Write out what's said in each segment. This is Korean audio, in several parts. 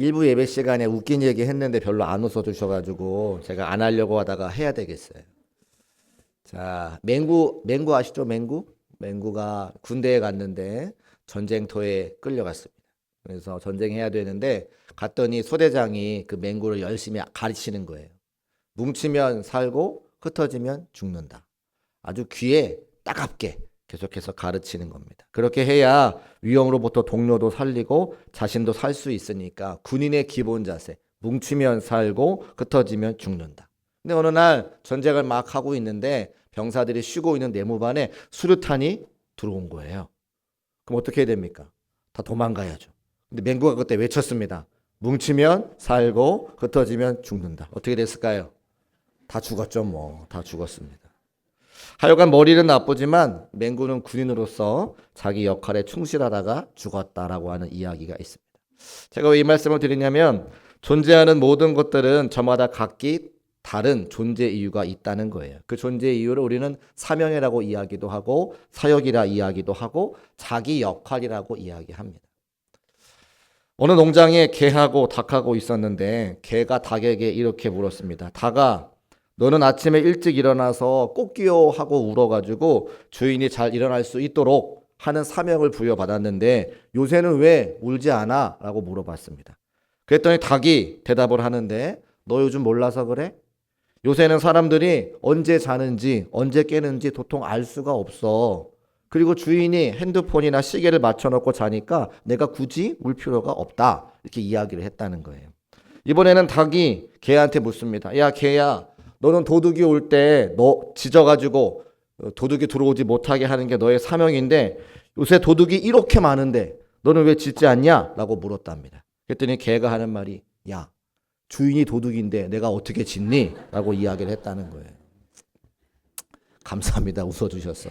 일부 예배 시간에 웃긴 얘기 했는데 별로 안 웃어주셔가지고 제가 안 하려고 하다가 해야 되겠어요. 자, 맹구 아시죠? 맹구가 군대에 갔는데 전쟁터에 끌려갔습니다. 그래서 전쟁해야 되는데 갔더니 소대장이 그 맹구를 열심히 가르치는 거예요. 뭉치면 살고 흩어지면 죽는다. 아주 귀에 따갑게 계속해서 가르치는 겁니다. 그렇게 해야 위험으로부터 동료도 살리고 자신도 살 수 있으니까 군인의 기본 자세, 뭉치면 살고 흩어지면 죽는다. 근데 어느 날 전쟁을 막 하고 있는데 병사들이 쉬고 있는 내무반에 수류탄이 들어온 거예요. 그럼 어떻게 해야 됩니까? 다 도망가야죠. 근데 맹구가 그때 외쳤습니다. 뭉치면 살고 흩어지면 죽는다. 어떻게 됐을까요? 다 죽었죠, 뭐. 다 죽었습니다. 하여간 머리는 나쁘지만 맹구는 군인으로서 자기 역할에 충실하다가 죽었다라고 하는 이야기가 있습니다. 제가 왜 이 말씀을 드리냐면 존재하는 모든 것들은 저마다 각기 다른 존재 이유가 있다는 거예요. 그 존재 이유를 우리는 사명이라고 이야기도 하고 사역이라 이야기도 하고 자기 역할이라고 이야기합니다. 어느 농장에 개하고 닭하고 있었는데 개가 닭에게 이렇게 물었습니다. 닭아, 너는 아침에 일찍 일어나서 꽃기호 하고 울어가지고 주인이 잘 일어날 수 있도록 하는 사명을 부여받았는데 요새는 왜 울지 않아? 라고 물어봤습니다. 그랬더니 닭이 대답을 하는데 너 요즘 몰라서 그래? 요새는 사람들이 언제 자는지 언제 깨는지 도통 알 수가 없어. 그리고 주인이 핸드폰이나 시계를 맞춰놓고 자니까 내가 굳이 울 필요가 없다. 이렇게 이야기를 했다는 거예요. 이번에는 닭이 개한테 묻습니다. 야, 개야. 너는 도둑이 올 때 너 짖어가지고 도둑이 들어오지 못하게 하는 게 너의 사명인데 요새 도둑이 이렇게 많은데 너는 왜 짖지 않냐? 라고 물었답니다. 그랬더니 개가 하는 말이 야, 주인이 도둑인데 내가 어떻게 짖니? 라고 이야기를 했다는 거예요. 감사합니다. 웃어주셔서.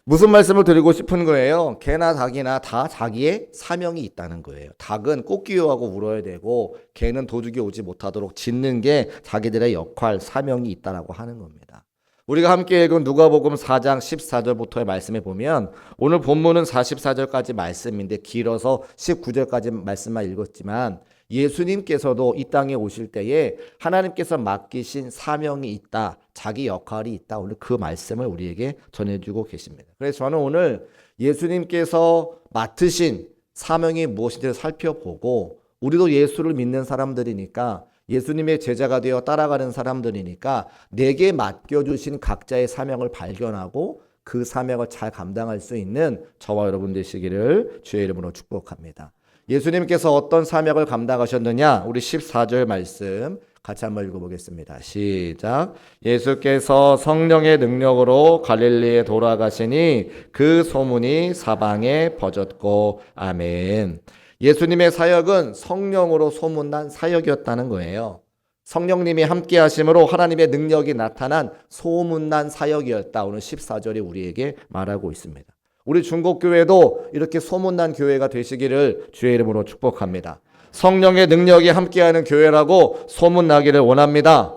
무슨 말씀을 드리고 싶은 거예요? 개나 닭이나 다 자기의 사명이 있다는 거예요. 닭은 꽃기호하고 울어야 되고 개는 도둑이 오지 못하도록 짖는 게 자기들의 역할, 사명이 있다라고 하는 겁니다. 우리가 함께 읽은 누가복음 4장 14절부터의 말씀에 보면 오늘 본문은 44절까지 말씀인데 길어서 19절까지 말씀만 읽었지만 예수님께서도 이 땅에 오실 때에 하나님께서 맡기신 사명이 있다. 자기 역할이 있다. 오늘 그 말씀을 우리에게 전해주고 계십니다. 그래서 저는 오늘 예수님께서 맡으신 사명이 무엇인지를 살펴보고 우리도 예수를 믿는 사람들이니까 예수님의 제자가 되어 따라가는 사람들이니까 내게 맡겨주신 각자의 사명을 발견하고 그 사명을 잘 감당할 수 있는 저와 여러분 되시기를 주의 이름으로 축복합니다. 예수님께서 어떤 사명을 감당하셨느냐? 우리 14절 말씀 같이 한번 읽어보겠습니다. 시작. 예수께서 성령의 능력으로 갈릴리에 돌아가시니 그 소문이 사방에 퍼졌고 아멘. 예수님의 사역은 성령으로 소문난 사역이었다는 거예요. 성령님이 함께 하심으로 하나님의 능력이 나타난 소문난 사역이었다. 오늘 14절이 우리에게 말하고 있습니다. 우리 중국교회도 이렇게 소문난 교회가 되시기를 주의 이름으로 축복합니다. 성령의 능력이 함께하는 교회라고 소문나기를 원합니다.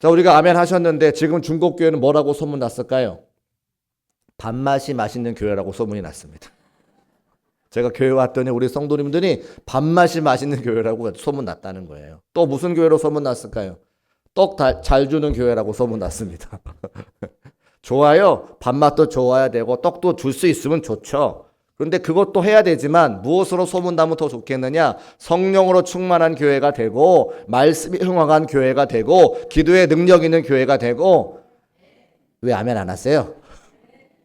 자, 우리가 아멘 하셨는데 지금 중국교회는 뭐라고 소문났을까요? 밥맛이 맛있는 교회라고 소문이 났습니다. 제가 교회 왔더니 우리 성도님들이 밥맛이 맛있는 교회라고 소문났다는 거예요. 또 무슨 교회로 소문났을까요? 떡 잘 주는 교회라고 소문났습니다. 좋아요. 밥맛도 좋아야 되고 떡도 줄 수 있으면 좋죠. 그런데 그것도 해야 되지만 무엇으로 소문나면 더 좋겠느냐? 성령으로 충만한 교회가 되고 말씀이 흥황한 교회가 되고 기도에 능력 있는 교회가 되고 왜 아멘 안 하세요?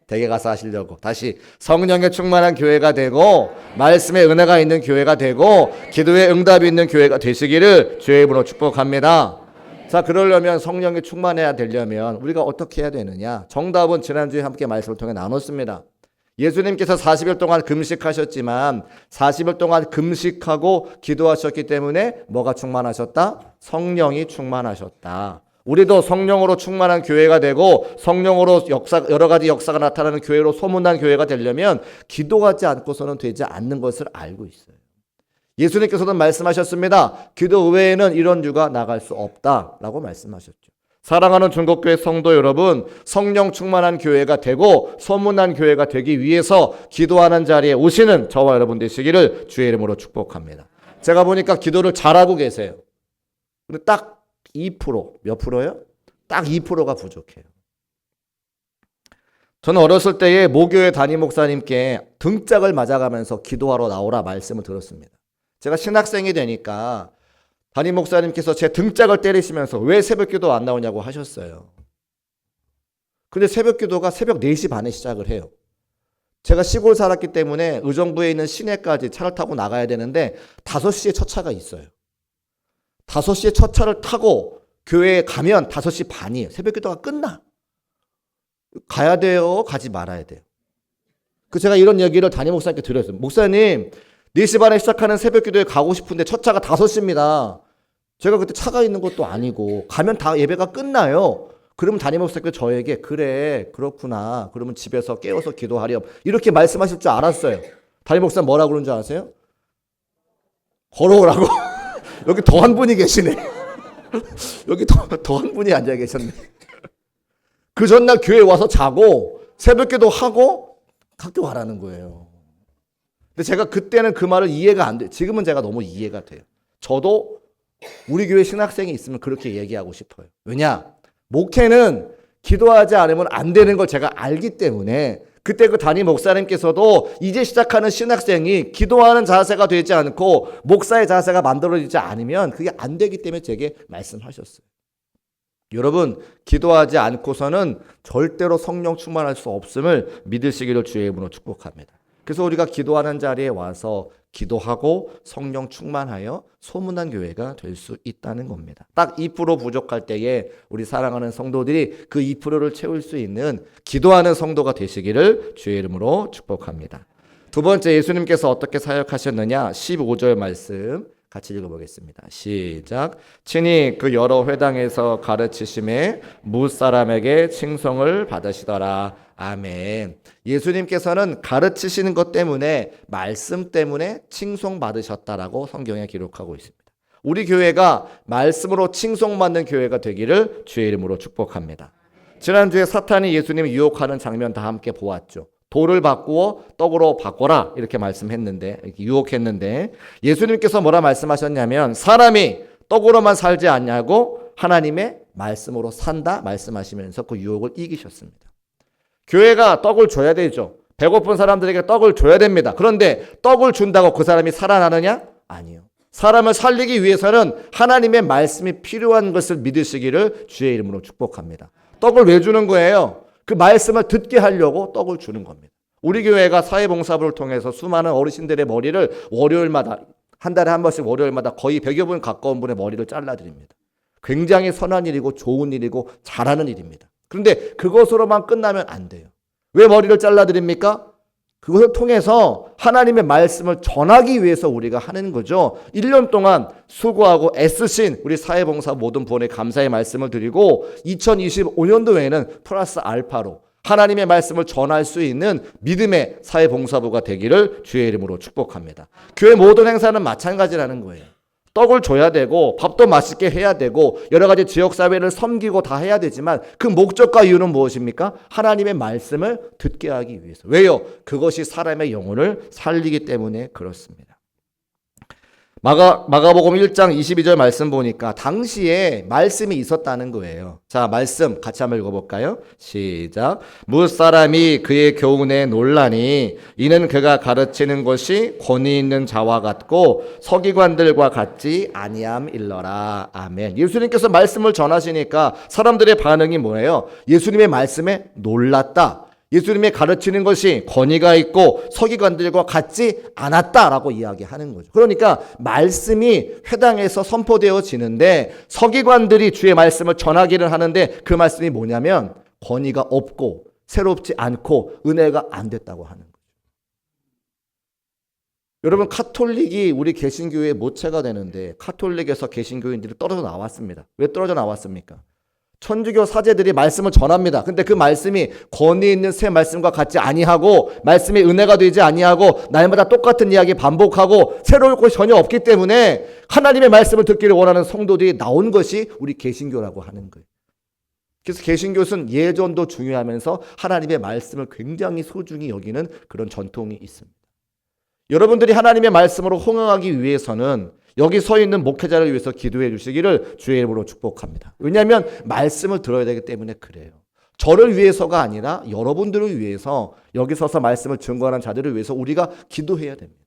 댁에 가서 하시려고. 다시 성령에 충만한 교회가 되고 말씀에 은혜가 있는 교회가 되고 기도에 응답이 있는 교회가 되시기를 주의 이름으로 축복합니다. 자, 그러려면 성령이 충만해야 되려면 우리가 어떻게 해야 되느냐? 정답은 지난주에 함께 말씀을 통해 나눴습니다. 예수님께서 40일 동안 금식하셨지만 40일 동안 금식하고 기도하셨기 때문에 뭐가 충만하셨다? 성령이 충만하셨다. 우리도 성령으로 충만한 교회가 되고 성령으로 여러 가지 역사가 나타나는 교회로 소문난 교회가 되려면 기도하지 않고서는 되지 않는 것을 알고 있어요. 예수님께서는 말씀하셨습니다. 기도 외에는 이런 유가 나갈 수 없다라고 말씀하셨죠. 사랑하는 중국교회 성도 여러분, 성령 충만한 교회가 되고 소문난 교회가 되기 위해서 기도하는 자리에 오시는 저와 여러분 되시기를 주의 이름으로 축복합니다. 제가 보니까 기도를 잘하고 계세요. 근데 딱 2%, 몇 프로요? 딱 2%가 부족해요. 저는 어렸을 때에 모교회 담임 목사님께 등짝을 맞아가면서 기도하러 나오라 말씀을 들었습니다. 제가 신학생이 되니까 담임 목사님께서 제 등짝을 때리시면서 왜 새벽기도 안 나오냐고 하셨어요. 근데 새벽기도가 새벽 4시 반에 시작을 해요. 제가 시골 살았기 때문에 의정부에 있는 시내까지 차를 타고 나가야 되는데 5시에 첫 차가 있어요. 5시에 첫 차를 타고 교회에 가면 5시 반이에요. 새벽기도가 끝나. 가야 돼요? 가지 말아야 돼요? 제가 이런 얘기를 담임 목사님께 드렸어요. 목사님, 4시 반에 시작하는 새벽기도에 가고 싶은데 첫 차가 5시입니다. 제가 그때 차가 있는 것도 아니고 가면 다 예배가 끝나요. 그러면 담임 목사님께서 저에게 그래 그렇구나. 그러면 집에서 깨워서 기도하렴. 이렇게 말씀하실 줄 알았어요. 담임 목사님 뭐라고 그러는 줄 아세요? 걸어오라고. 여기 더한 분이 계시네. 여기 더한 분이 앉아 계셨네. 그 전날 교회에 와서 자고 새벽기도 하고 학교 가라는 거예요. 근데 제가 그때는 그 말을 이해가 안 돼요. 지금은 제가 너무 이해가 돼요. 저도 우리 교회 신학생이 있으면 그렇게 얘기하고 싶어요. 왜냐? 목회는 기도하지 않으면 안 되는 걸 제가 알기 때문에 그때 그 담임 목사님께서도 이제 시작하는 신학생이 기도하는 자세가 되지 않고 목사의 자세가 만들어지지 않으면 그게 안 되기 때문에 제게 말씀하셨어요. 여러분, 기도하지 않고서는 절대로 성령 충만할 수 없음을 믿으시기를 주의 이름으로 축복합니다. 그래서 우리가 기도하는 자리에 와서 기도하고 성령 충만하여 소문난 교회가 될 수 있다는 겁니다. 딱 2% 부족할 때에 우리 사랑하는 성도들이 그 2%를 채울 수 있는 기도하는 성도가 되시기를 주의 이름으로 축복합니다. 두 번째, 예수님께서 어떻게 사역하셨느냐? 15절 말씀 같이 읽어보겠습니다. 시작. 친히 그 여러 회당에서 가르치심에 무사람에게 칭송을 받으시더라. 아멘. 예수님께서는 가르치시는 것 때문에 말씀 때문에 칭송받으셨다라고 성경에 기록하고 있습니다. 우리 교회가 말씀으로 칭송받는 교회가 되기를 주의 이름으로 축복합니다. 지난주에 사탄이 예수님을 유혹하는 장면 다 함께 보았죠. 돌을 바꾸어 떡으로 바꿔라 이렇게 말씀했는데, 이렇게 유혹했는데 예수님께서 뭐라 말씀하셨냐면 사람이 떡으로만 살지 않냐고 하나님의 말씀으로 산다 말씀하시면서 그 유혹을 이기셨습니다. 교회가 떡을 줘야 되죠. 배고픈 사람들에게 떡을 줘야 됩니다. 그런데 떡을 준다고 그 사람이 살아나느냐? 아니요. 사람을 살리기 위해서는 하나님의 말씀이 필요한 것을 믿으시기를 주의 이름으로 축복합니다. 떡을 왜 주는 거예요? 그 말씀을 듣게 하려고 떡을 주는 겁니다. 우리 교회가 사회봉사부를 통해서 수많은 어르신들의 머리를 월요일마다 한 달에 한 번씩 월요일마다 거의 100여 분 가까운 분의 머리를 잘라드립니다. 굉장히 선한 일이고 좋은 일이고 잘하는 일입니다. 그런데 그것으로만 끝나면 안 돼요. 왜 머리를 잘라드립니까? 그것을 통해서 하나님의 말씀을 전하기 위해서 우리가 하는 거죠. 1년 동안 수고하고 애쓰신 우리 사회봉사 모든 분에 감사의 말씀을 드리고 2025년도에는 플러스 알파로 하나님의 말씀을 전할 수 있는 믿음의 사회봉사부가 되기를 주의 이름으로 축복합니다. 교회 모든 행사는 마찬가지라는 거예요. 떡을 줘야 되고 밥도 맛있게 해야 되고 여러 가지 지역사회를 섬기고 다 해야 되지만 그 목적과 이유는 무엇입니까? 하나님의 말씀을 듣게 하기 위해서. 왜요? 그것이 사람의 영혼을 살리기 때문에 그렇습니다. 마가복음 1장 22절 말씀 보니까 당시에 말씀이 있었다는 거예요. 자, 말씀 같이 한번 읽어볼까요? 시작. 무사람이 그의 교훈에 놀라니 이는 그가 가르치는 것이 권위 있는 자와 같고 서기관들과 같지 아니함일러라. 아멘. 예수님께서 말씀을 전하시니까 사람들의 반응이 뭐예요? 예수님의 말씀에 놀랐다. 예수님의 가르치는 것이 권위가 있고 서기관들과 같지 않았다라고 이야기하는 거죠. 그러니까 말씀이 회당에서 선포되어지는데 서기관들이 주의 말씀을 전하기를 하는데 그 말씀이 뭐냐면 권위가 없고 새롭지 않고 은혜가 안 됐다고 하는 거죠. 여러분, 카톨릭이 우리 개신교회의 모체가 되는데 카톨릭에서 개신교인들이 떨어져 나왔습니다. 왜 떨어져 나왔습니까? 천주교 사제들이 말씀을 전합니다. 근데 그 말씀이 권위 있는 새 말씀과 같지 아니하고 말씀이 은혜가 되지 아니하고 날마다 똑같은 이야기 반복하고 새로울 것이 전혀 없기 때문에 하나님의 말씀을 듣기를 원하는 성도들이 나온 것이 우리 개신교라고 하는 거예요. 그래서 개신교는 예전도 중요하면서 하나님의 말씀을 굉장히 소중히 여기는 그런 전통이 있습니다. 여러분들이 하나님의 말씀으로 호응하기 위해서는 여기 서 있는 목회자를 위해서 기도해 주시기를 주의 이름으로 축복합니다. 왜냐하면 말씀을 들어야 되기 때문에 그래요. 저를 위해서가 아니라 여러분들을 위해서 여기 서서 말씀을 증거하는 자들을 위해서 우리가 기도해야 됩니다.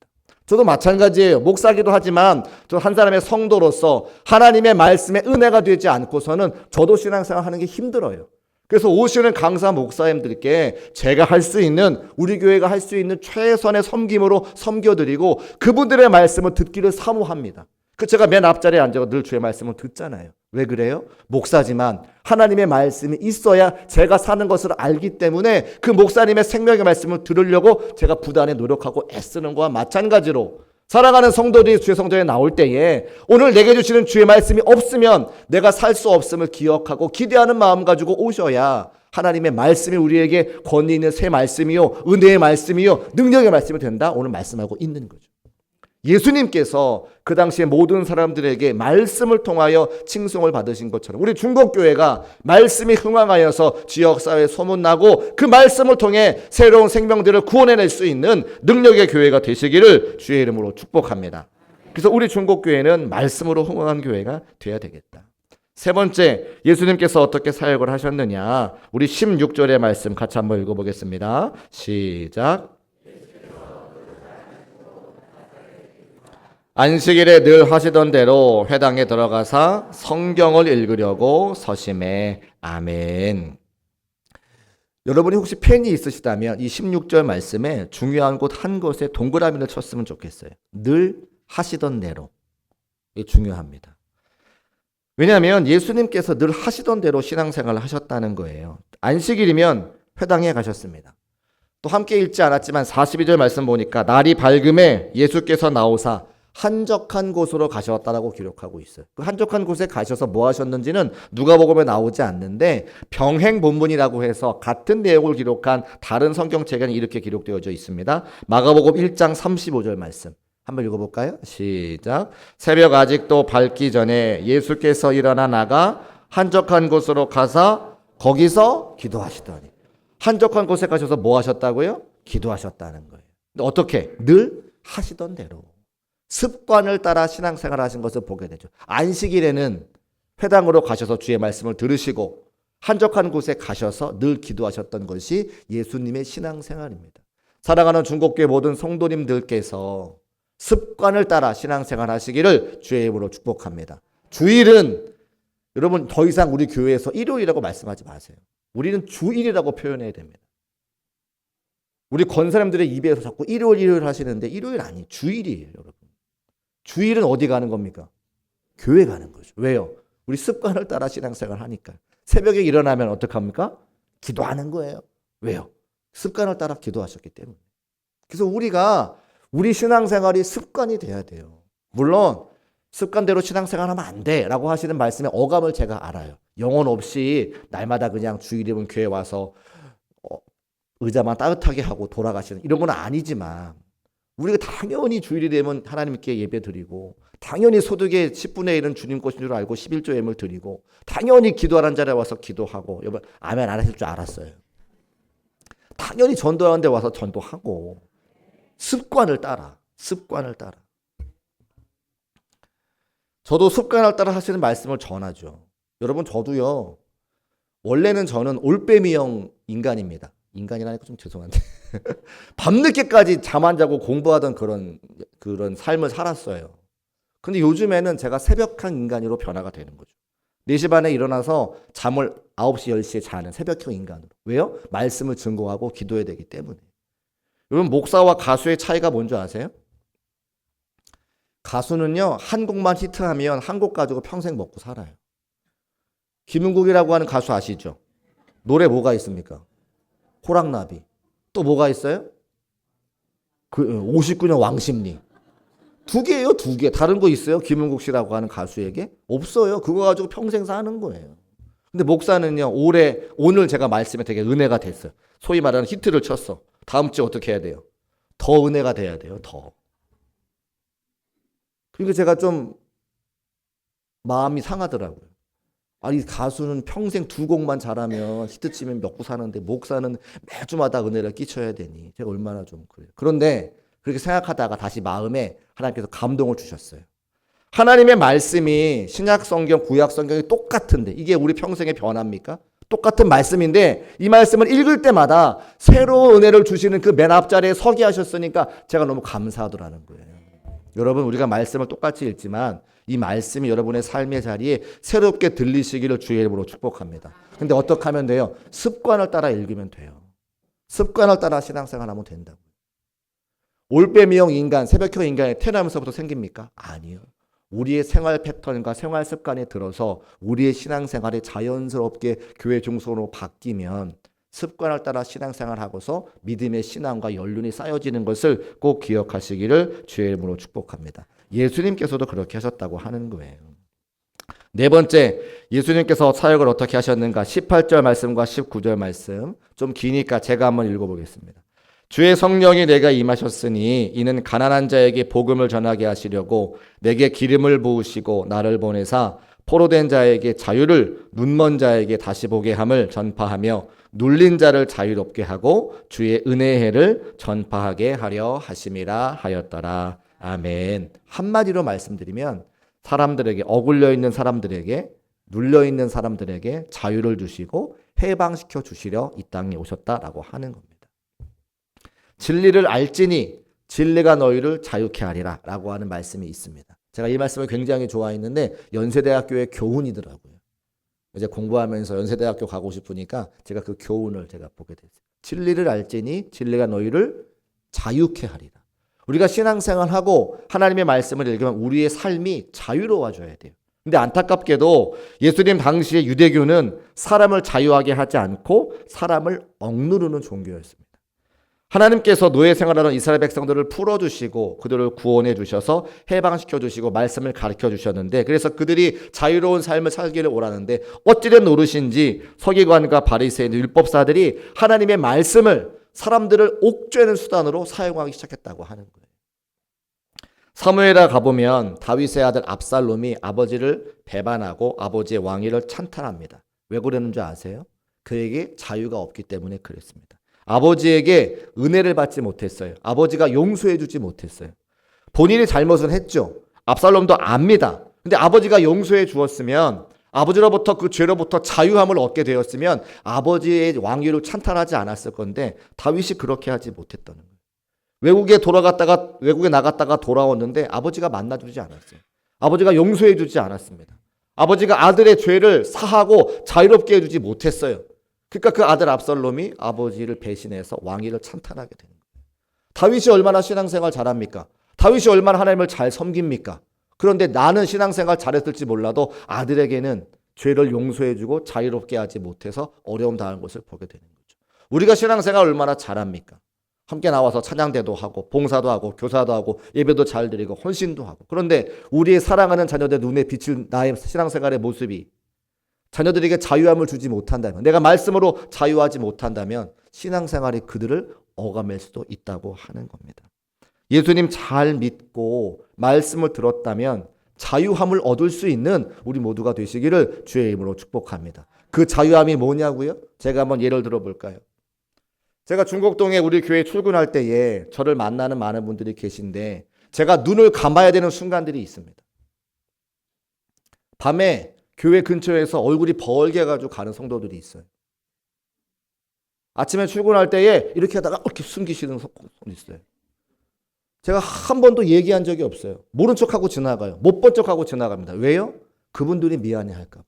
저도 마찬가지예요. 목사기도 하지만 저 한 사람의 성도로서 하나님의 말씀에 은혜가 되지 않고서는 저도 신앙생활 하는 게 힘들어요. 그래서 오시는 강사 목사님들께 제가 할 수 있는, 우리 교회가 할 수 있는 최선의 섬김으로 섬겨드리고 그분들의 말씀을 듣기를 사모합니다. 그 제가 맨 앞자리에 앉아서 늘 주의 말씀을 듣잖아요. 왜 그래요? 목사지만 하나님의 말씀이 있어야 제가 사는 것을 알기 때문에 그 목사님의 생명의 말씀을 들으려고 제가 부단히 노력하고 애쓰는 것과 마찬가지로 살아가는 성도들이 주의 성전에 나올 때에 오늘 내게 주시는 주의 말씀이 없으면 내가 살 수 없음을 기억하고 기대하는 마음 가지고 오셔야 하나님의 말씀이 우리에게 권위 있는 새 말씀이요, 은혜의 말씀이요, 능력의 말씀이 된다. 오늘 말씀하고 있는 거죠. 예수님께서 그 당시에 모든 사람들에게 말씀을 통하여 칭송을 받으신 것처럼 우리 중국교회가 말씀이 흥황하여서 지역사회에 소문나고 그 말씀을 통해 새로운 생명들을 구원해낼 수 있는 능력의 교회가 되시기를 주의 이름으로 축복합니다. 그래서 우리 중국교회는 말씀으로 흥황한 교회가 되어야 되겠다. 세 번째, 예수님께서 어떻게 사역을 하셨느냐, 우리 16절의 말씀 같이 한번 읽어보겠습니다. 시작. 안식일에 늘 하시던 대로 회당에 들어가사 성경을 읽으려고 서심해. 아멘. 여러분이 혹시 펜이 있으시다면 이 16절 말씀에 중요한 곳 한 곳에 동그라미를 쳤으면 좋겠어요. 늘 하시던 대로. 이게 중요합니다. 왜냐하면 예수님께서 늘 하시던 대로 신앙생활을 하셨다는 거예요. 안식일이면 회당에 가셨습니다. 또 함께 읽지 않았지만 42절 말씀 보니까 날이 밝음에 예수께서 나오사 한적한 곳으로 가셨다라고 기록하고 있어요. 그 한적한 곳에 가셔서 뭐 하셨는지는 누가복음에 나오지 않는데 병행 본문이라고 해서 같은 내용을 기록한 다른 성경책에는 이렇게 기록되어져 있습니다. 마가복음 1장 35절 말씀 한번 읽어볼까요? 시작. 새벽 아직도 밝기 전에 예수께서 일어나 나가 한적한 곳으로 가사 거기서 기도하시더니. 한적한 곳에 가셔서 뭐 하셨다고요? 기도하셨다는 거예요. 근데 어떻게? 늘 하시던 대로. 습관을 따라 신앙생활 하신 것을 보게 되죠. 안식일에는 회당으로 가셔서 주의 말씀을 들으시고 한적한 곳에 가셔서 늘 기도하셨던 것이 예수님의 신앙생활입니다. 사랑하는 중국교회 모든 성도님들께서 습관을 따라 신앙생활 하시기를 주의 이름으로 축복합니다. 주일은 여러분 더 이상 우리 교회에서 일요일이라고 말씀하지 마세요. 우리는 주일이라고 표현해야 됩니다. 우리 권사님들의 입에서 자꾸 일요일 하시는데 일요일 아니 주일이에요, 여러분. 주일은 어디 가는 겁니까? 교회 가는 거죠. 왜요? 우리 습관을 따라 신앙생활을 하니까. 새벽에 일어나면 어떡합니까? 기도하는 거예요. 왜요? 습관을 따라 기도하셨기 때문에. 그래서 우리가 우리 신앙생활이 습관이 돼야 돼요. 물론 습관대로 신앙생활하면 안 돼라고 하시는 말씀의 어감을 제가 알아요. 영혼 없이 날마다 그냥 주일이면 교회 와서 의자만 따뜻하게 하고 돌아가시는 이런 건 아니지만 우리가 당연히 주일이 되면 하나님께 예배 드리고 당연히 소득의 10분의 1은 주님 것인 줄 알고 11조 예물 드리고 당연히 기도하는 자리에 와서 기도하고 여러분 아멘 안 하실 줄 알았어요. 당연히 전도하는 데 와서 전도하고 습관을 따라 저도 습관을 따라 하시는 말씀을 전하죠. 여러분 저도요. 원래는 저는 올빼미형 인간입니다. 인간이라니까 좀 죄송한데 밤늦게까지 잠 안 자고 공부하던 그런 삶을 살았어요. 근데 요즘에는 제가 새벽형 인간으로 변화가 되는 거죠. 4시 반에 일어나서 잠을 9시, 10시에 자는 새벽형 인간으로. 왜요? 말씀을 증거하고 기도해야 되기 때문에. 여러분 목사와 가수의 차이가 뭔지 아세요? 가수는요. 한 곡만 히트하면 한 곡 가지고 평생 먹고 살아요. 김은국이라고 하는 가수 아시죠? 노래 뭐가 있습니까? 호랑나비. 또 뭐가 있어요? 59년 왕십리. 2개예요, 2개. 다른 거 있어요? 김은국 씨라고 하는 가수에게? 없어요. 그거 가지고 평생 사는 거예요. 근데 목사는요, 오늘 제가 말씀에 되게 은혜가 됐어요. 소위 말하는 히트를 쳤어. 다음 주에 어떻게 해야 돼요? 더 은혜가 돼야 돼요, 더. 그러니까 제가 좀 마음이 상하더라고요. 아니 가수는 평생 두 곡만 잘하면 히트치면 먹고 사는데 목사는 매주마다 은혜를 끼쳐야 되니 제가 얼마나 좀 그래요. 그런데 그렇게 생각하다가 다시 마음에 하나님께서 감동을 주셨어요. 하나님의 말씀이 신약 성경, 구약 성경이 똑같은데 이게 우리 평생의 변화입니까? 똑같은 말씀인데 이 말씀을 읽을 때마다 새로운 은혜를 주시는 그 맨 앞자리에 서게 하셨으니까 제가 너무 감사하더라는 거예요. 여러분 우리가 말씀을 똑같이 읽지만 이 말씀이 여러분의 삶의 자리에 새롭게 들리시기를 주의 이름으로 축복합니다. 근데 어떻게 하면 돼요? 습관을 따라 읽으면 돼요. 습관을 따라 신앙생활 하면 된다고요. 올빼미형 인간, 새벽형 인간이 태어나면서부터 생깁니까? 아니요. 우리의 생활 패턴과 생활 습관에 들어서 우리의 신앙생활이 자연스럽게 교회 중심으로 바뀌면 습관을 따라 신앙생활하고서 믿음의 신앙과 연륜이 쌓여지는 것을 꼭 기억하시기를 주의 이름으로 축복합니다. 예수님께서도 그렇게 하셨다고 하는 거예요. 네 번째, 예수님께서 사역을 어떻게 하셨는가? 18절 말씀과 19절 말씀 좀 기니까 제가 한번 읽어보겠습니다. 주의 성령이 내가 임하셨으니 이는 가난한 자에게 복음을 전하게 하시려고 내게 기름을 부으시고 나를 보내사 포로된 자에게 자유를, 눈먼 자에게 다시 보게 함을 전파하며 눌린 자를 자유롭게 하고 주의 은혜의 해를 전파하게 하려 하심이라 하였더라. 아멘. 한마디로 말씀드리면 사람들에게, 억울려 있는 사람들에게, 눌려 있는 사람들에게 자유를 주시고 해방시켜 주시려 이 땅에 오셨다라고 하는 겁니다. 진리를 알지니 진리가 너희를 자유케 하리라 라고 하는 말씀이 있습니다. 제가 이 말씀을 굉장히 좋아했는데 연세대학교의 교훈이더라고요. 이제 공부하면서 연세대학교 가고 싶으니까 제가 그 교훈을 제가 보게 됐어요. 진리를 알지니 진리가 너희를 자유케 하리라. 우리가 신앙생활하고 하나님의 말씀을 읽으면 우리의 삶이 자유로워져야 돼요. 근데 안타깝게도 예수님 당시의 유대교는 사람을 자유하게 하지 않고 사람을 억누르는 종교였습니다. 하나님께서 노예 생활하는 이스라엘 백성들을 풀어주시고 그들을 구원해 주셔서 해방시켜 주시고 말씀을 가르쳐 주셨는데 그래서 그들이 자유로운 삶을 살기를 원하는데 어찌된 노릇인지 서기관과 바리새인 율법사들이 하나님의 말씀을 사람들을 옥죄는 수단으로 사용하기 시작했다고 하는 거예요. 사무엘에 가보면 다윗의 아들 압살롬이 아버지를 배반하고 아버지의 왕위를 찬탈합니다. 왜 그러는 줄 아세요? 그에게 자유가 없기 때문에 그랬습니다. 아버지에게 은혜를 받지 못했어요. 아버지가 용서해 주지 못했어요. 본인이 잘못은 했죠. 압살롬도 압니다. 근데 아버지가 용서해 주었으면 아버지로부터 그 죄로부터 자유함을 얻게 되었으면 아버지의 왕위를 찬탈하지 않았을 건데 다윗이 그렇게 하지 못했다는 거예요. 외국에 나갔다가 돌아왔는데 아버지가 만나주지 않았어요. 아버지가 용서해 주지 않았습니다. 아버지가 아들의 죄를 사하고 자유롭게 해주지 못했어요. 그러니까 그 아들 압살롬이 아버지를 배신해서 왕위를 찬탈하게 되는 거예요. 다윗이 얼마나 신앙생활 잘합니까? 다윗이 얼마나 하나님을 잘 섬깁니까? 그런데 나는 신앙생활 잘했을지 몰라도 아들에게는 죄를 용서해주고 자유롭게 하지 못해서 어려움 당한 것을 보게 되는 거죠. 우리가 신앙생활 얼마나 잘합니까? 함께 나와서 찬양대도 하고 봉사도 하고 교사도 하고 예배도 잘 드리고 헌신도 하고 그런데 우리의 사랑하는 자녀들 눈에 비칠 나의 신앙생활의 모습이 자녀들에게 자유함을 주지 못한다면 내가 말씀으로 자유하지 못한다면 신앙생활이 그들을 억압할 수도 있다고 하는 겁니다. 예수님 잘 믿고 말씀을 들었다면 자유함을 얻을 수 있는 우리 모두가 되시기를 주의 이름으로 축복합니다. 그 자유함이 뭐냐고요? 제가 한번 예를 들어볼까요? 제가 중곡동에 우리 교회 출근할 때에 저를 만나는 많은 분들이 계신데 제가 눈을 감아야 되는 순간들이 있습니다. 밤에 교회 근처에서 얼굴이 벌게 가지고 가는 성도들이 있어요. 아침에 출근할 때에 이렇게 하다가 이렇게 숨기시는 성도들이 있어요. 제가 한 번도 얘기한 적이 없어요. 모른 척하고 지나가요. 못 본 척하고 지나갑니다. 왜요? 그분들이 미안해할까 봐.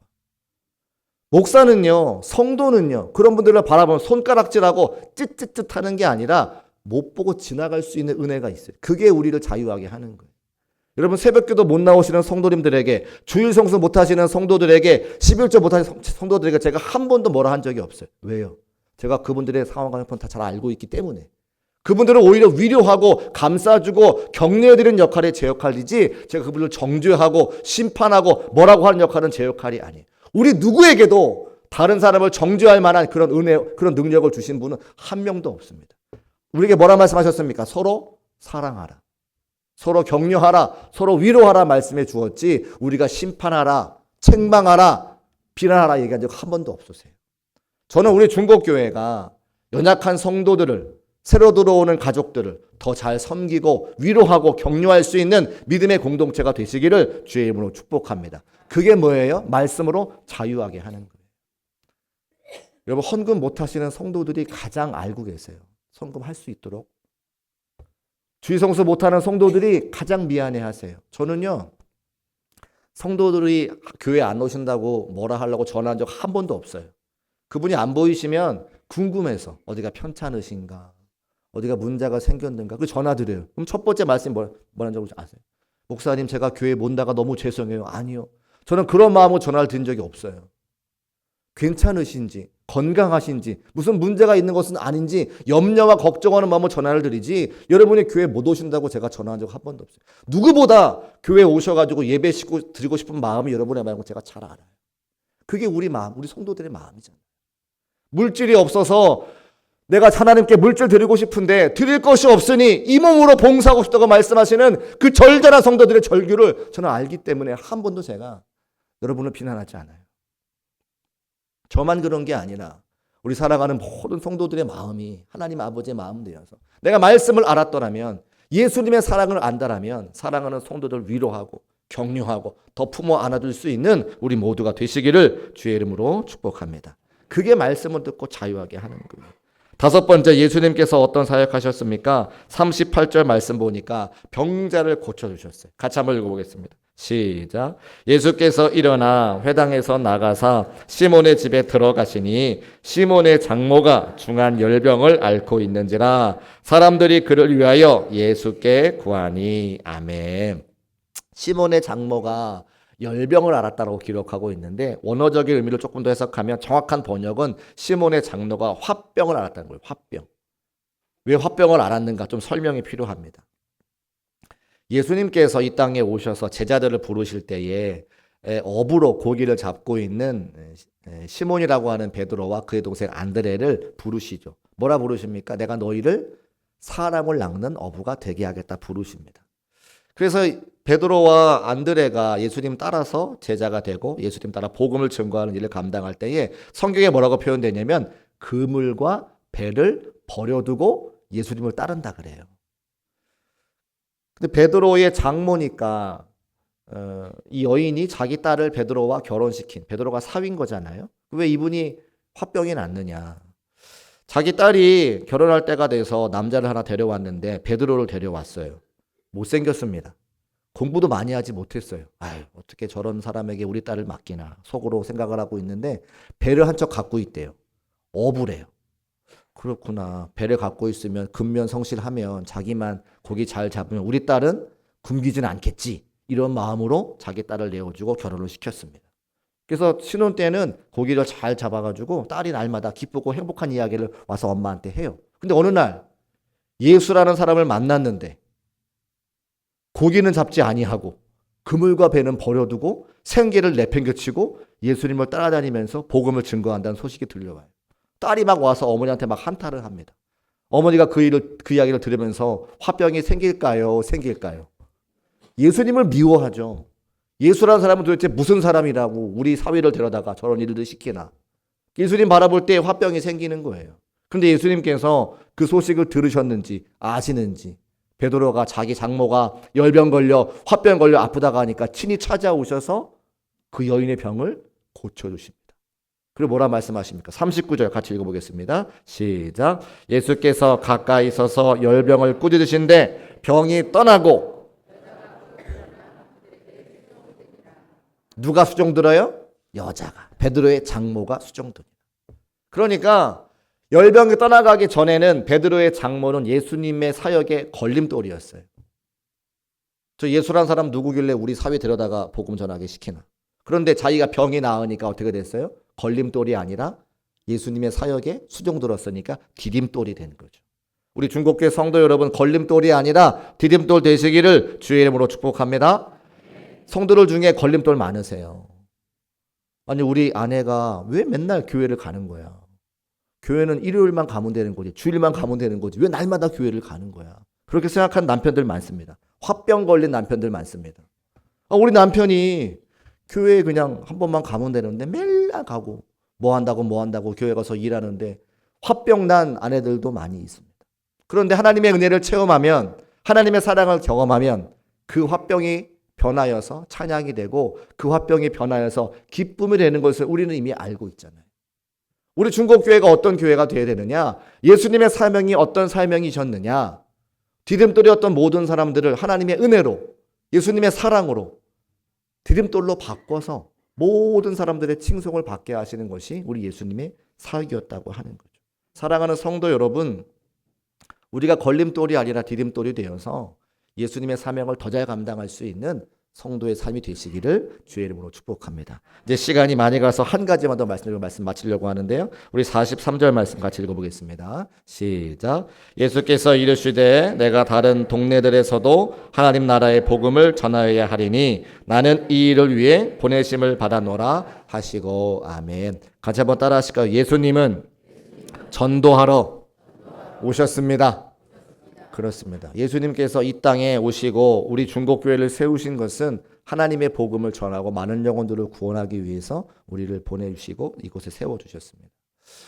목사는요, 성도는요, 그런 분들을 바라보면 손가락질하고 찌찌찌 하는 게 아니라 못 보고 지나갈 수 있는 은혜가 있어요. 그게 우리를 자유하게 하는 거예요. 여러분 새벽기도 못 나오시는 성도님들에게 주일 성수 못 하시는 성도들에게 11조 못 하시는 성도들에게 제가 한 번도 뭐라 한 적이 없어요. 왜요? 제가 그분들의 상황과 형편 다 잘 알고 있기 때문에 그분들을 오히려 위로하고 감싸주고 격려해드리는 역할이 제 역할이지 제가 그분을 정죄하고 심판하고 뭐라고 하는 역할은 제 역할이 아니에요. 우리 누구에게도 다른 사람을 정죄할 만한 그런 은혜, 그런 능력을 주신 분은 한 명도 없습니다. 우리에게 뭐라 말씀하셨습니까? 서로 사랑하라. 서로 격려하라. 서로 위로하라 말씀해 주었지 우리가 심판하라. 책망하라. 비난하라 얘기한 적 한 번도 없으세요. 저는 우리 중국교회가 연약한 성도들을, 새로 들어오는 가족들을 더 잘 섬기고 위로하고 격려할 수 있는 믿음의 공동체가 되시기를 주의 이름으로 축복합니다. 그게 뭐예요? 말씀으로 자유하게 하는 거예요. 여러분, 헌금 못 하시는 성도들이 가장 알고 계세요. 헌금할 수 있도록. 주일성수 못하는 성도들이 가장 미안해하세요. 저는요, 성도들이 교회 안 오신다고 뭐라 하려고 전화한 적 한 번도 없어요. 그분이 안 보이시면 궁금해서 어디가 편찮으신가, 어디가 문제가 생겼는가, 그 전화 드려요. 그럼 첫 번째 말씀이 뭐라는 줄 아세요? 목사님, 제가 교회 못 나가 너무 죄송해요. 아니요. 저는 그런 마음으로 전화를 드린 적이 없어요. 괜찮으신지, 건강하신지, 무슨 문제가 있는 것은 아닌지 염려와 걱정하는 마음으로 전화를 드리지, 여러분이 교회 못 오신다고 제가 전화한 적 한 번도 없어요. 누구보다 교회 오셔가지고 예배 드리고 싶은 마음이 여러분의 마음을 제가 잘 알아요. 그게 우리 마음, 우리 성도들의 마음이잖아요. 물질이 없어서 내가 하나님께 물질 드리고 싶은데 드릴 것이 없으니 이 몸으로 봉사하고 싶다고 말씀하시는 그 절절한 성도들의 절규를 저는 알기 때문에 한 번도 제가 여러분을 비난하지 않아요. 저만 그런 게 아니라 우리 살아가는 모든 성도들의 마음이 하나님 아버지의 마음 되어서, 내가 말씀을 알았더라면, 예수님의 사랑을 안다라면 사랑하는 성도들을 위로하고 격려하고 더 품어 안아줄 수 있는 우리 모두가 되시기를 주의 이름으로 축복합니다. 그게 말씀을 듣고 자유하게 하는 거예요. 다섯 번째, 예수님께서 어떤 사역하셨습니까? 38절 말씀 보니까 병자를 고쳐주셨어요. 같이 한번 읽어보겠습니다. 시작. 예수께서 일어나 회당에서 나가사 시몬의 집에 들어가시니 시몬의 장모가 중한 열병을 앓고 있는지라 사람들이 그를 위하여 예수께 구하니. 아멘. 시몬의 장모가 열병을 앓았다고 기록하고 있는데, 원어적인 의미를 조금 더 해석하면 정확한 번역은 시몬의 장모가 화병을 앓았다는 거예요. 화병. 왜 화병을 앓았는가 좀 설명이 필요합니다. 예수님께서 이 땅에 오셔서 제자들을 부르실 때에 어부로 고기를 잡고 있는 시몬이라고 하는 베드로와 그의 동생 안드레를 부르시죠. 뭐라 부르십니까? 내가 너희를 사람을 낚는 어부가 되게 하겠다 부르십니다. 그래서 베드로와 안드레가 예수님 따라서 제자가 되고 예수님 따라 복음을 증거하는 일을 감당할 때에 성경에 뭐라고 표현되냐면 그물과 배를 버려두고 예수님을 따른다 그래요. 근데 베드로의 장모니까 이 여인이 자기 딸을 베드로와 결혼시킨, 베드로가 사위인 거잖아요. 왜 이분이 화병이 났느냐? 자기 딸이 결혼할 때가 돼서 남자를 하나 데려왔는데 베드로를 데려왔어요. 못생겼습니다. 공부도 많이 하지 못했어요. 아유, 어떻게 저런 사람에게 우리 딸을 맡기나 속으로 생각을 하고 있는데 배를 한 척 갖고 있대요. 어부래요. 그렇구나. 배를 갖고 있으면 근면성실하면 자기만 고기 잘 잡으면 우리 딸은 굶기지는 않겠지. 이런 마음으로 자기 딸을 내어주고 결혼을 시켰습니다. 그래서 신혼 때는 고기를 잘 잡아가지고 딸이 날마다 기쁘고 행복한 이야기를 와서 엄마한테 해요. 근데 어느 날 예수라는 사람을 만났는데 고기는 잡지 아니하고 그물과 배는 버려두고 생계를 내팽개치고 예수님을 따라다니면서 복음을 증거한다는 소식이 들려와요. 딸이 막 와서 어머니한테 막 한탄을 합니다. 어머니가 그 이야기를 들으면서 화병이 생길까요? 생길까요? 예수님을 미워하죠. 예수라는 사람은 도대체 무슨 사람이라고 우리 사회를 데려다가 저런 일을 시키나. 예수님 바라볼 때 화병이 생기는 거예요. 그런데 예수님께서 그 소식을 들으셨는지 아시는지 베드로가 자기 장모가 열병 걸려 화병 걸려 아프다가 하니까 친히 찾아오셔서 그 여인의 병을 고쳐주십니다. 그리고 뭐라 말씀하십니까? 39절 같이 읽어보겠습니다. 시작. 예수께서 가까이 서서 열병을 꾸짖으신데 병이 떠나고. 누가 수종 들어요? 여자가. 베드로의 장모가 수종 듭니다. 그러니까 열병이 떠나가기 전에는 베드로의 장모는 예수님의 사역의 걸림돌이었어요. 저 예수란 사람 누구길래 우리 사회 데려다가 복음 전하게 시키나. 그런데 자기가 병이 나으니까 어떻게 됐어요? 걸림돌이 아니라 예수님의 사역에 수종 들었으니까 디딤돌이 된 거죠. 우리 중국교회 성도 여러분, 걸림돌이 아니라 디딤돌 되시기를 주의 이름으로 축복합니다. 성도들 중에 걸림돌 많으세요. 아니, 우리 아내가 왜 맨날 교회를 가는 거야? 교회는 일요일만 가면 되는 거지, 주일만 가면 되는 거지, 왜 날마다 교회를 가는 거야? 그렇게 생각하는 남편들 많습니다. 화병 걸린 남편들 많습니다. 우리 남편이 교회에 그냥 한 번만 가면 되는데 맨날 가고 뭐 한다고 교회 가서 일하는데 화병 난 아내들도 많이 있습니다. 그런데 하나님의 은혜를 체험하면, 하나님의 사랑을 경험하면 그 화병이 변하여서 찬양이 되고 그 화병이 변하여서 기쁨이 되는 것을 우리는 이미 알고 있잖아요. 우리 중국교회가 어떤 교회가 되어야 되느냐? 예수님의 사명이 어떤 사명이셨느냐? 디딤돌이었던 모든 사람들을 하나님의 은혜로, 예수님의 사랑으로 디딤돌로 바꿔서 모든 사람들의 칭송을 받게 하시는 것이 우리 예수님의 사역이었다고 하는 거죠. 사랑하는 성도 여러분, 우리가 걸림돌이 아니라 디딤돌이 되어서 예수님의 사명을 더 잘 감당할 수 있는 성도의 삶이 되시기를 주의 이름으로 축복합니다. 이제 시간이 많이 가서 한 가지만 더 말씀 마치려고 하는데요. 우리 43절 말씀 같이 읽어보겠습니다. 시작. 예수께서 이르시되 내가 다른 동네들에서도 하나님 나라의 복음을 전하여야 하리니 나는 이 일을 위해 보내심을 받아노라 하시고. 아멘. 같이 한번 따라 하실까요? 예수님은 전도하러 오셨습니다. 그렇습니다. 예수님께서 이 땅에 오시고 우리 중국교회를 세우신 것은 하나님의 복음을 전하고 많은 영혼들을 구원하기 위해서 우리를 보내주시고 이곳에 세워주셨습니다.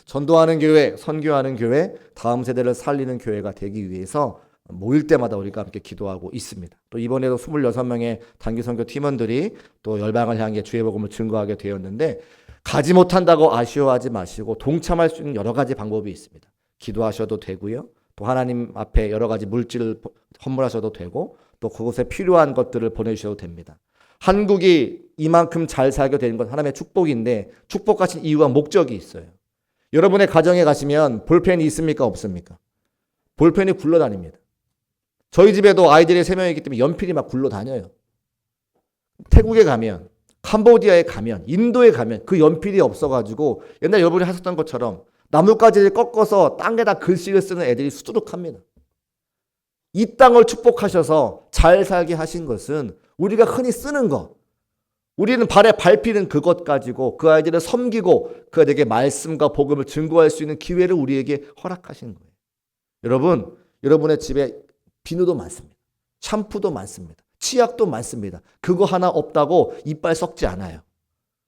전도하는 교회, 선교하는 교회, 다음 세대를 살리는 교회가 되기 위해서 모일 때마다 우리가 함께 기도하고 있습니다. 또 이번에도 26명의 단기선교 팀원들이 또 열방을 향해 주의 복음을 증거하게 되었는데, 가지 못한다고 아쉬워하지 마시고 동참할 수 있는 여러 가지 방법이 있습니다. 기도하셔도 되고요. 또 하나님 앞에 여러 가지 물질을 헌물하셔도 되고, 또 그곳에 필요한 것들을 보내주셔도 됩니다. 한국이 이만큼 잘 살게 되는 건 하나님의 축복인데, 축복 같은 이유와 목적이 있어요. 여러분의 가정에 가시면 볼펜이 있습니까? 없습니까? 볼펜이 굴러다닙니다. 저희 집에도 아이들이 3명이기 때문에 연필이 막 굴러다녀요. 태국에 가면, 캄보디아에 가면, 인도에 가면 그 연필이 없어가지고 옛날 여러분이 하셨던 것처럼 나뭇가지를 꺾어서 땅에다 글씨를 쓰는 애들이 수두룩합니다. 이 땅을 축복하셔서 잘 살게 하신 것은 우리가 흔히 쓰는 것, 우리는 발에 밟히는 그것 가지고 그 아이들을 섬기고 그 아이들에게 말씀과 복음을 증거할 수 있는 기회를 우리에게 허락하신 거예요. 여러분, 여러분의 집에 비누도 많습니다. 샴푸도 많습니다. 치약도 많습니다. 그거 하나 없다고 이빨 썩지 않아요.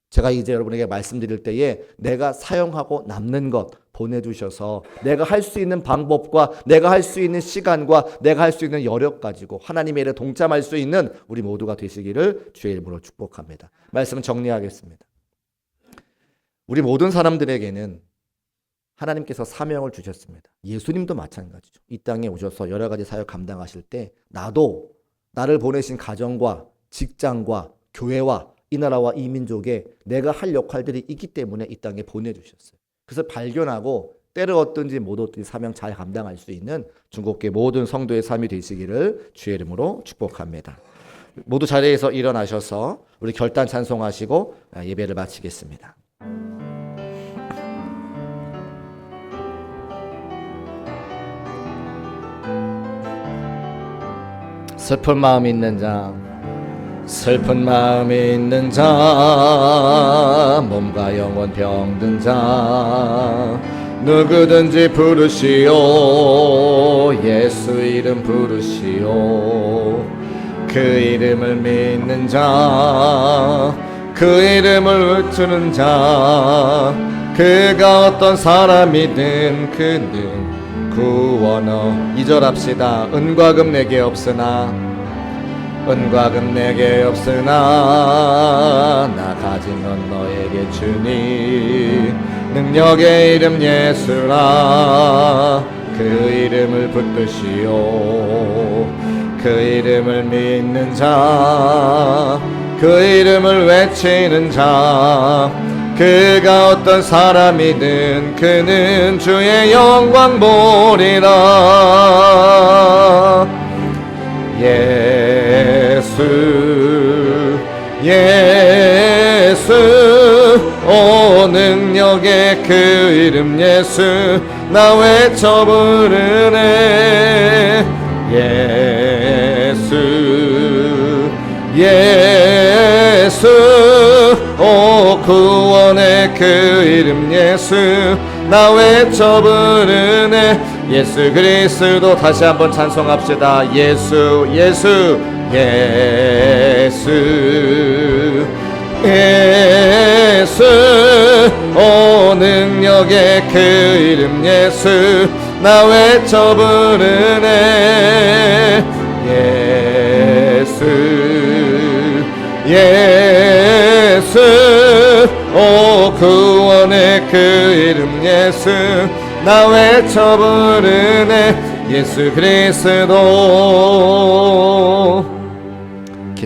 제가 이제 여러분에게 말씀드릴 때에 내가 사용하고 남는 것 보내주셔서 내가 할 수 있는 방법과 내가 할 수 있는 시간과 내가 할 수 있는 여력 가지고 하나님의 일에 동참할 수 있는 우리 모두가 되시기를 주의 이름으로 축복합니다. 말씀 정리하겠습니다. 우리 모든 사람들에게는 하나님께서 사명을 주셨습니다. 예수님도 마찬가지죠. 이 땅에 오셔서 여러 가지 사역 감당하실 때 나도 나를 보내신 가정과 직장과 교회와 이 나라와 이 민족에 내가 할 역할들이 있기 때문에 이 땅에 보내주셨어요. 그래서 발견하고 때를 얻든지 못 얻든지 사명 잘 감당할 수 있는 중국계 모든 성도의 삶이 되시기를 주의 이름으로 축복합니다. 모두 자리에서 일어나셔서 우리 결단 찬송하시고 예배를 마치겠습니다. 슬픈 마음 있는 자, 슬픈 마음 있는 자, 몸과 영혼 병든 자, 누구든지 부르시오. 예수 이름 부르시오. 그 이름을 믿는 자, 그 이름을 외치는 자, 그가 어떤 사람이든 그는 구원어. 2절 합시다. 은과 금 내게 없으나, 은과 금 내게 없으나 나 가진 건 너에게 주니 능력의 이름 예수라. 그 이름을 붙드시오. 그 이름을 믿는 자, 그 이름을 외치는 자, 그가 어떤 사람이든 그는 주의 영광 보리라. 예수 예수 오 능력의 그 이름 예수 나 외쳐 부르네. 예수 예수 오 구원의 그 이름 예수 나 외쳐 부르네. 예수 그리스도 다시 한번 찬송합시다. 예수 예수 예수 예수 능력의 그 이름 예수 나 외쳐 부르네 예수 예수 오 구원의 그 이름 예수 나 외쳐 부르네 예수 그리스도